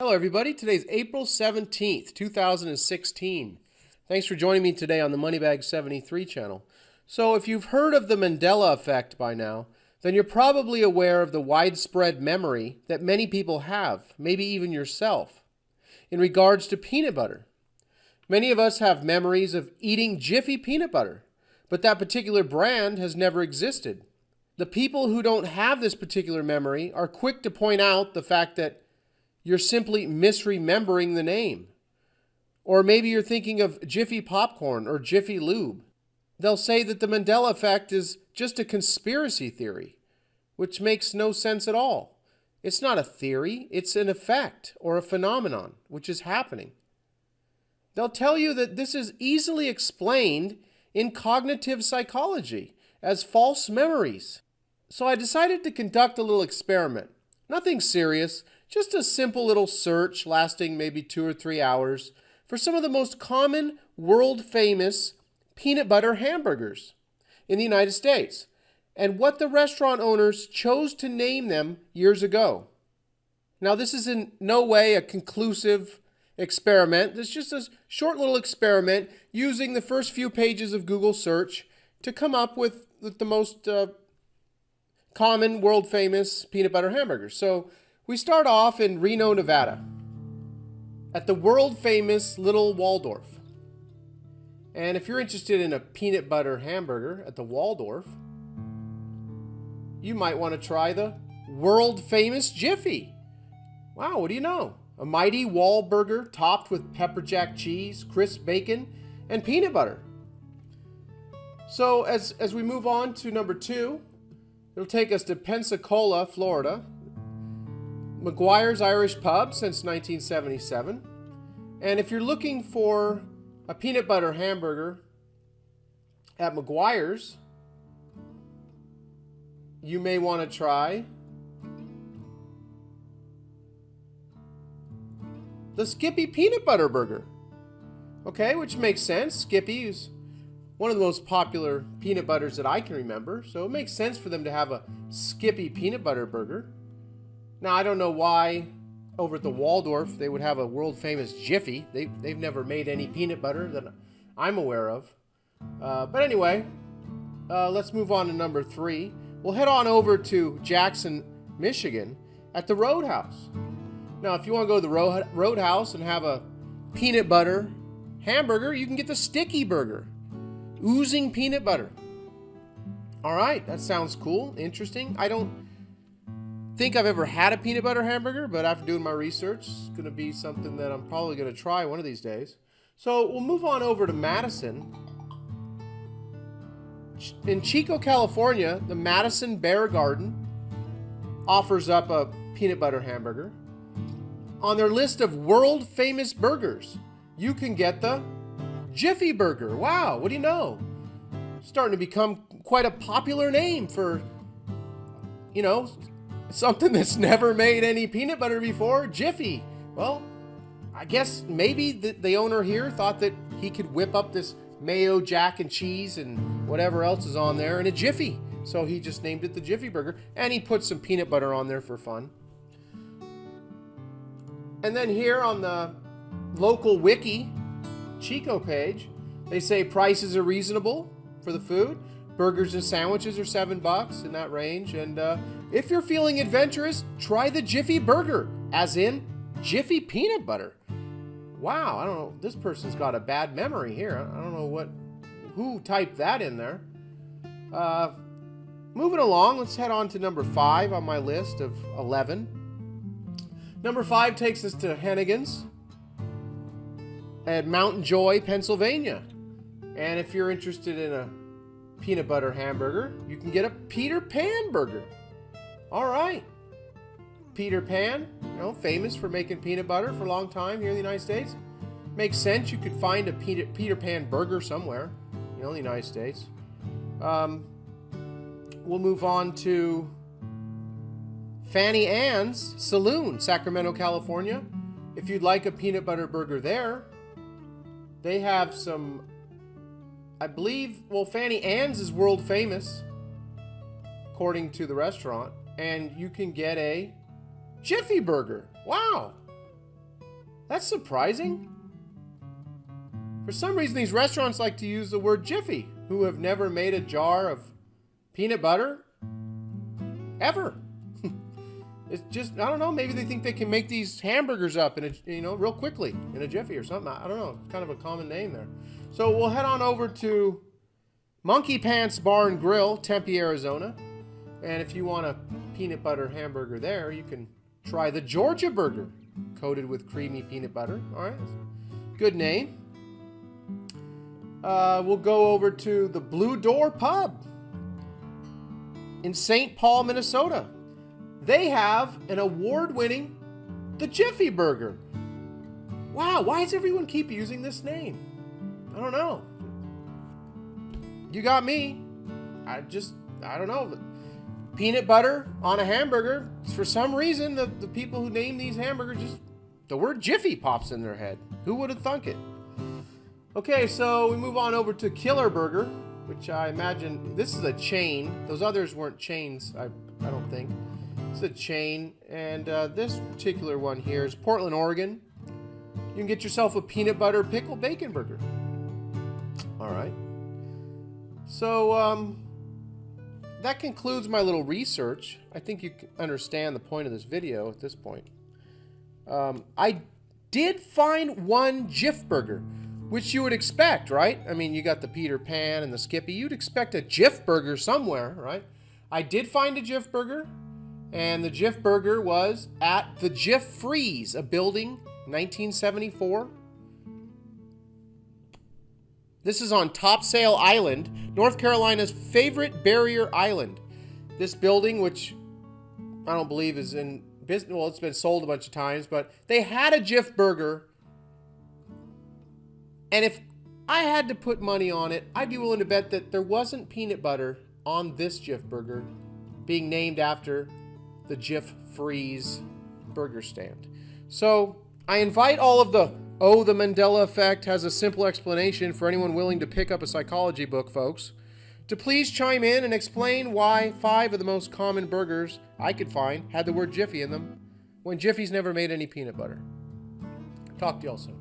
Hello everybody, today's April 17th, 2016. Thanks for joining me today on the Moneybag 73 channel. So if you've heard of the Mandela effect by now, then you're probably aware of the widespread memory that many people have, maybe even yourself, in regards to peanut butter. Many of us have memories of eating Jiffy peanut butter, but that particular brand has never existed. The people who don't have this particular memory are quick to point out the fact that you're simply misremembering the name. Or maybe you're thinking of Jiffy popcorn or Jiffy lube. They'll say that the Mandela effect is just a conspiracy theory, which makes no sense at all. It's not a theory, it's an effect or a phenomenon, which is happening. They'll tell you that this is easily explained in cognitive psychology as false memories. So I decided to conduct a little experiment. Nothing serious, just a simple little search lasting maybe 2 or 3 hours for some of the most common world-famous peanut butter hamburgers in the United States and what the restaurant owners chose to name them years ago. Now, this is in no way a conclusive experiment. This is just a short little experiment using the first few pages of Google search to come up with the most common world-famous peanut butter hamburgers. So we start off in Reno, Nevada, at the world-famous Little Waldorf. And if you're interested in a peanut butter hamburger at the Waldorf, you might want to try the world-famous Jiffy. Wow, what do you know? A mighty wall burger topped with pepper jack cheese, crisp bacon, and peanut butter. So as we move on to number 2, it'll take us to Pensacola, Florida. McGuire's Irish Pub since 1977. And if you're looking for a peanut butter hamburger at McGuire's, you may want to try the Skippy Peanut Butter Burger. Okay, which makes sense. Skippy is one of the most popular peanut butters that I can remember, so it makes sense for them to have a Skippy Peanut Butter Burger. Now, I don't know why over at the Waldorf they would have a world-famous Jiffy. They've never made any peanut butter that I'm aware of. But anyway, let's move on to number 3. We'll head on over to Jackson, Michigan at the Roadhouse. Now, if you want to go to the Roadhouse and have a peanut butter hamburger, you can get the Sticky Burger. Oozing peanut butter. All right, that sounds cool, interesting. I don't think I've ever had a peanut butter hamburger, but after doing my research, it's going to be something that I'm probably going to try one of these days. So we'll move on over to Madison. In Chico, California, the Madison Bear Garden offers up a peanut butter hamburger. On their list of world famous burgers, you can get the Jiffy Burger. Wow, what do you know? Starting to become quite a popular name for, something that's never made any peanut butter before, Jiffy. Well, I guess maybe the owner here thought that he could whip up this mayo, jack, and cheese and whatever else is on there in a Jiffy. So he just named it the Jiffy Burger, and he put some peanut butter on there for fun. And then here on the local wiki Chico page, they say prices are reasonable for the food. Burgers and sandwiches are $7 in that range. And if you're feeling adventurous, try the Jiffy Burger, as in Jiffy peanut butter. Wow, I don't know. This person's got a bad memory here. I don't know who typed that in there. Moving along, let's head on to number 5 on my list of 11. Number 5 takes us to Hennigan's at Mountain Joy, Pennsylvania. And if you're interested in a peanut butter hamburger, you can get a Peter Pan burger. All right. Peter Pan, famous for making peanut butter for a long time here in the United States. Makes sense. You could find a Peter Pan burger somewhere, in the United States. We'll move on to Fanny Ann's Saloon, Sacramento, California. If you'd like a peanut butter burger there, they have some, I believe, Fanny Ann's is world famous, according to the restaurant, and you can get a Jiffy Burger. Wow. That's surprising. For some reason, these restaurants like to use the word Jiffy, who have never made a jar of peanut butter ever. It's just, I don't know, maybe they think they can make these hamburgers up in a, real quickly in a Jiffy or something. I don't know. It's kind of a common name there. So we'll head on over to Monkey Pants Bar and Grill, Tempe, Arizona. And if you want a peanut butter hamburger there, you can try the Georgia Burger, coated with creamy peanut butter. All right, good name. We'll go over to the Blue Door Pub in St. Paul, Minnesota. They have an award-winning the Jiffy Burger. Wow, why does everyone keep using this name? I don't know. You got me. I don't know. Peanut butter on a hamburger. For some reason, the people who name these hamburgers, the word Jiffy pops in their head. Who would have thunk it? Okay, so we move on over to Killer Burger, which I imagine, this is a chain. Those others weren't chains, I don't think. It's a chain, and this particular one here is Portland, Oregon. You can get yourself a peanut butter pickle bacon burger. All right. So that concludes my little research. I think you can understand the point of this video at this point. I did find one Jif burger, which you would expect, right? I mean, you got the Peter Pan and the Skippy. You'd expect a Jif burger somewhere, right? I did find a Jif burger. And the Jif Burger was at the Jif Freeze, a building, 1974. This is on Topsail Island, North Carolina's favorite barrier island. This building, which I don't believe is in business, well, it's been sold a bunch of times, but they had a Jif Burger. And if I had to put money on it, I'd be willing to bet that there wasn't peanut butter on this Jif Burger being named after the Jif Freeze burger stand. So I invite all of the Mandela effect has a simple explanation for anyone willing to pick up a psychology book, folks, to please chime in and explain why 5 of the most common burgers I could find had the word Jiffy in them when Jiffy's never made any peanut butter. Talk to y'all soon.